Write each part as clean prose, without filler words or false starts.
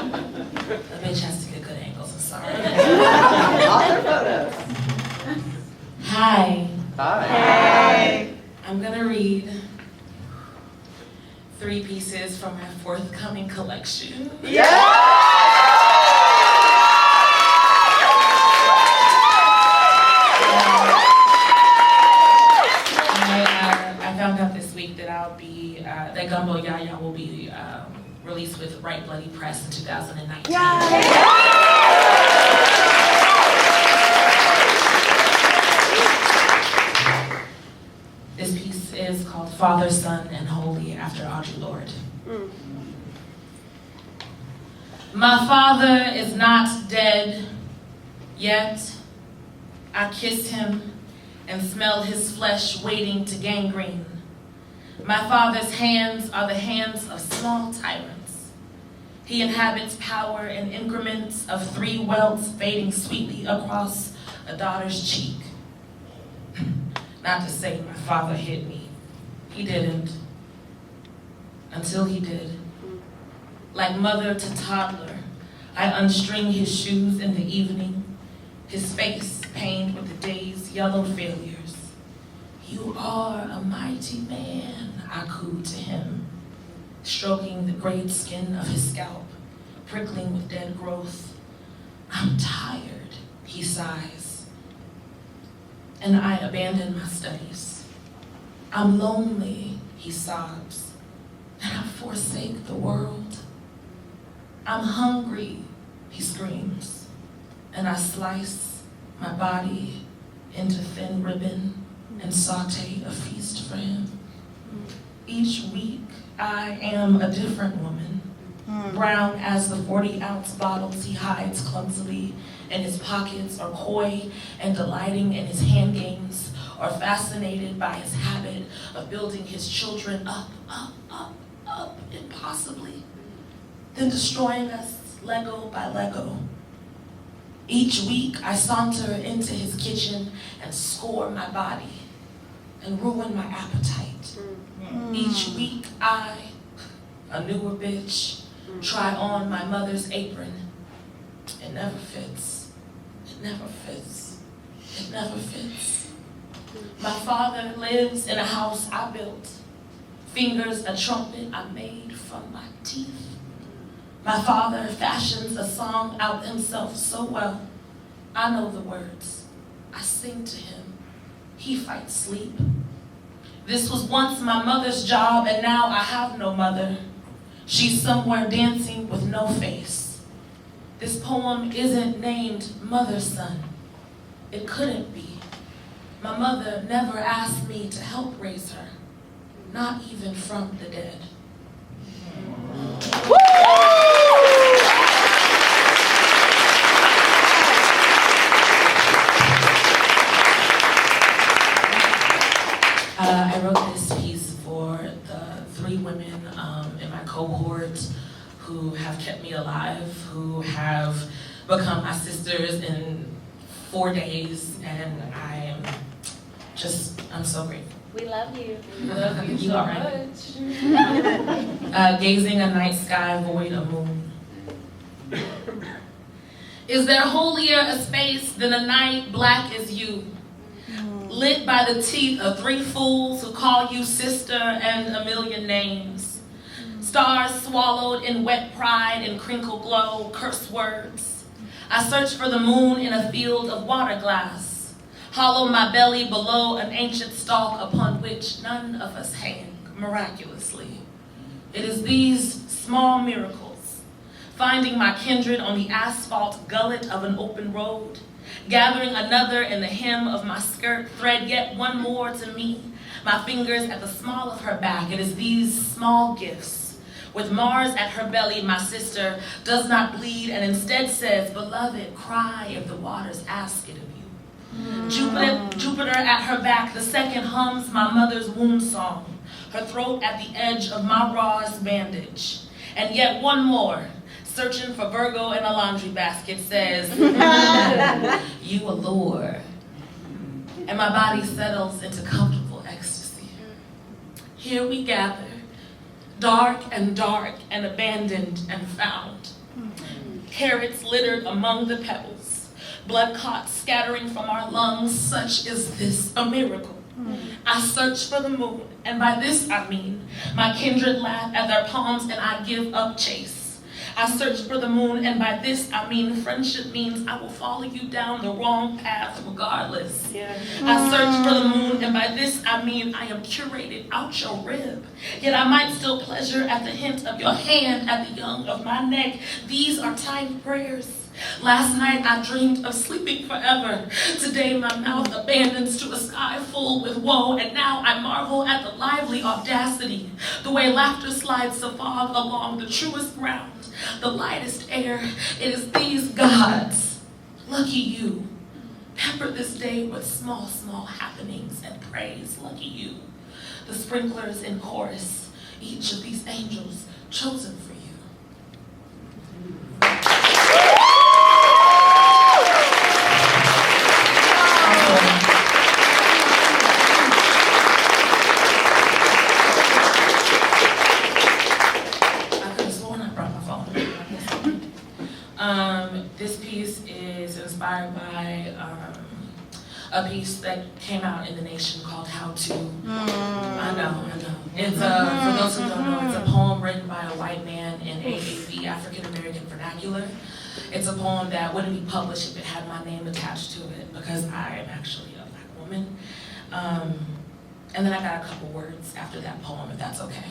bitch has to get good angles, I'm sorry. Author photos. Hi. Hi. Hey. I'm gonna read 3 pieces from my forthcoming collection. I found out this week that that Gumbo Yaya will be released with Right Bloody Press in 2019. This piece is called Father, Son, and Holy after Audre Lorde. My father is not dead yet. I kiss him and smell his flesh waiting to gangrene. My father's hands are the hands of small tyrants. He inhabits power in increments of 3 welts fading sweetly across a daughter's cheek. Not to say my father hit me. He didn't. Until he did. Like mother to toddler, I unstring his shoes in the evening, his face pained with the day's yellow failures. You are a mighty man, I coo to him, stroking the grayed skin of his scalp, prickling with dead growth. I'm tired, he sighs, and I abandon my studies. I'm lonely, he sobs, and I forsake the world. I'm hungry, he screams, and I slice my body into thin ribbon and saute a feast for him. Each week, I am a different woman, brown as the 40-ounce bottles he hides clumsily in his pockets, or coy and delighting in his hand games, or fascinated by his habit of building his children up, impossibly, then destroying us Lego by Lego. Each week, I saunter into his kitchen and score my body and ruin my appetite. Each week, I, a newer bitch, try on my mother's apron. It never fits. It never fits. It never fits. My father lives in a house I built, fingers a trumpet I made from my teeth. My father fashions a song out himself so well. I know the words. I sing to him. He fights sleep. This was once my mother's job, and now I have no mother. She's somewhere dancing with no face. This poem isn't named Mother's Son. It couldn't be. My mother never asked me to help raise her, not even from the dead. I wrote this piece for the 3 women in my cohort who have kept me alive, who have become my sisters in 4 days, and I'm so grateful. We love you. We love you. You so are right. Gazing a night sky void of moon. Is there holier a space than a night black as you? Lit by the teeth of 3 fools who call you sister and a million names. Stars swallowed in wet pride and crinkle glow, curse words. I search for the moon in a field of water glass, hollow my belly below an ancient stalk upon which none of us hang miraculously. It is these small miracles, finding my kindred on the asphalt gullet of an open road, gathering another in the hem of my skirt, thread yet one more to me, my fingers at the small of her back. It is these small gifts. With Mars at her belly, my sister does not bleed and instead says, beloved, cry if the waters ask it of you. Jupiter at her back, the second hums my mother's womb song, her throat at the edge of my rawest bandage. And yet one more, searching for Virgo in a laundry basket, says, you allure. And my body settles into comfortable ecstasy. Here we gather, dark and abandoned and found. Carrots littered among the pebbles, blood clots scattering from our lungs, such is this a miracle. I search for the moon, and by this I mean my kindred laugh at their palms and I give up chase. I search for the moon, and by this I mean friendship means I will follow you down the wrong path regardless. I search for the moon, and by this I mean I am curated out your rib. Yet I might still pleasure at the hint of your hand at the young of my neck. These are tiny prayers. Last night I dreamed of sleeping forever. Today my mouth abandons to a sky full with woe, and now I marvel at the lively audacity, the way laughter slides the fog along the truest ground, the lightest air. It is these gods, lucky you, pepper this day with small happenings and praise, lucky you. The sprinklers in chorus, each of these angels chosen for you. This piece is inspired by a piece that came out in The Nation called How To. I know. It's for those who don't know, it's a poem written by a white man in AAV, African American vernacular. It's a poem that wouldn't be published if it had my name attached to it, because I am actually a black woman. And then I got a couple words after that poem, if that's okay.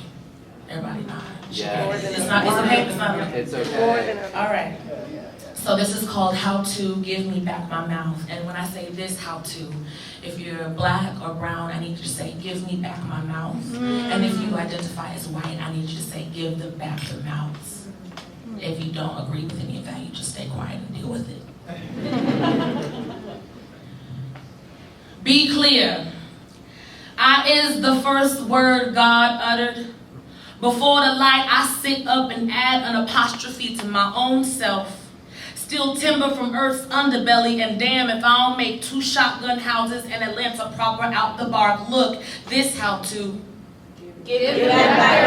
Everybody nod. Yeah. It's okay. It's okay. All right. So this is called How To Give Me Back My Mouth. And when I say this, how to, if you're black or brown, I need you to say, give me back my mouth. And if you identify as white, I need you to say, give them back their mouths. If you don't agree with any of that, you just stay quiet and deal with it. Be clear. I is the first word God uttered. Before the light, I sit up and add an apostrophe to my own self. Steal timber from Earth's underbelly, and damn if I don't make 2 shotgun houses in Atlanta proper out the bark. Look, this how to. Give me back my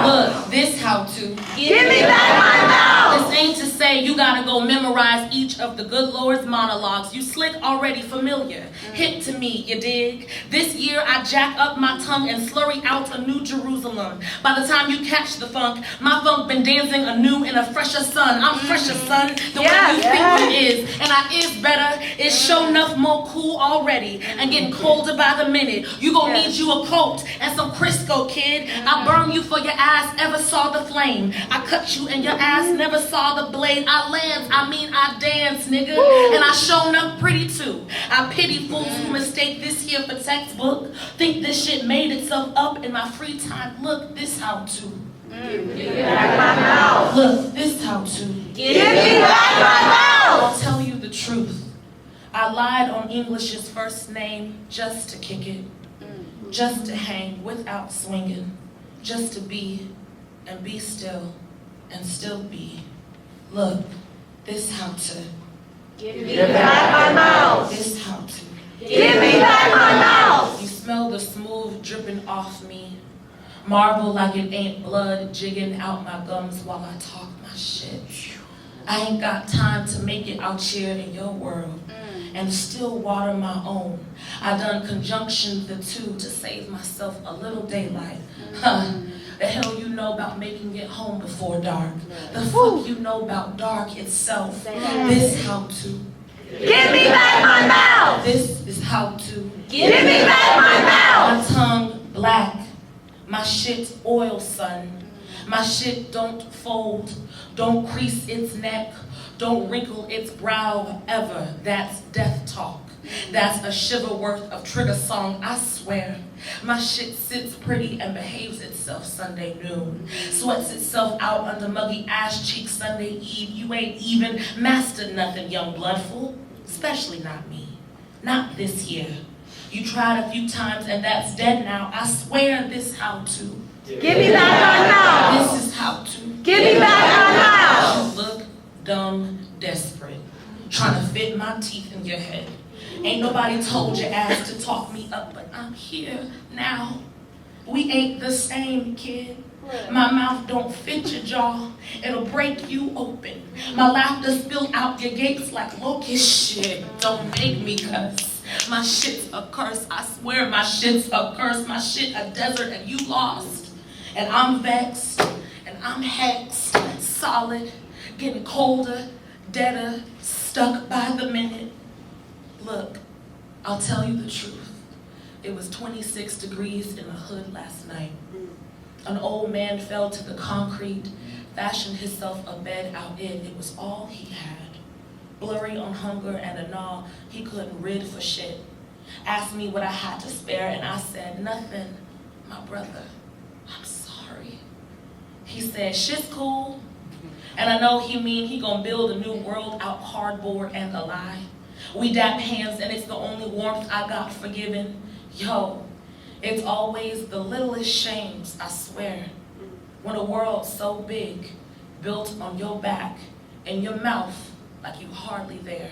mouth. Look, this how to. Give me back my mouth. This ain't to say you gotta go memorize each of the good Lord's monologues. You slick already familiar. Hip to me, you dig? This year I jack up my tongue and slurry out a new Jerusalem. By the time you catch the funk, my funk been dancing anew in a fresher sun. I'm fresher, son, the way you think it is. And I is better. It's sure enough more cool already. And getting colder by the minute. You gon' need you a coat and some Crisco, kid. I burn you for your ass ever saw the flame. I cut you and your ass never saw the blade. I dance, nigga. And I shown up pretty too. I pity fools who mistake this here for textbook. Think this shit made itself up in my free time. Look, this how to. Give me back my mouth. Look, this how to. Give me back my mouth. I'll tell you the truth. I lied on English's first name just to kick it. Just to hang without swinging, just to be and be still and still be. Look, this how to. Give me back my mouth. This how to. Give me back my mouth. You smell the smooth dripping off me. Marble like it ain't blood jigging out my gums while I talk my shit. I ain't got time to make it out here in your world. And still water my own. I done conjunction the two to save myself a little daylight. The hell you know about making it home before dark? The fuck you know about dark itself? This how to. Give me back my mouth. This is how to. Give me back my mouth. My tongue black. My shit oil, son. My shit don't fold. Don't crease its neck. Don't wrinkle its brow ever. That's death talk. That's a shiver worth of trigger song, I swear. My shit sits pretty and behaves itself Sunday noon. Sweats itself out under muggy ass cheeks Sunday Eve. You ain't even mastered nothing, young bloodful. Especially not me. Not this year. You tried a few times and that's dead now. I swear this how to. Give me back my mouth. This is how to. Give me back my mouth. You look dumb, desperate, trying to fit my teeth in your head. Ain't nobody told your ass to talk me up, but I'm here now. We ain't the same, kid. My mouth don't fit your jaw. It'll break you open. My laughter spilled out your gates like locust shit. Don't make me cuss. My shit's a curse. I swear my shit's a curse. My shit a desert and you lost. And I'm vexed. And I'm hexed. Solid. Getting colder. Deader. Stuck by the minute. Look, I'll tell you the truth. It was 26 degrees in the hood last night. An old man fell to the concrete, fashioned himself a bed out in. It was all he had. Blurry on hunger and a gnaw he couldn't rid for shit. Asked me what I had to spare and I said, nothing, my brother, I'm sorry. He said, shit's cool. And I know he mean he gonna build a new world out cardboard and a lie. We dap hands and it's the only warmth I got for giving. Yo, it's always the littlest shames, I swear. When a world so big, built on your back and your mouth like you hardly there.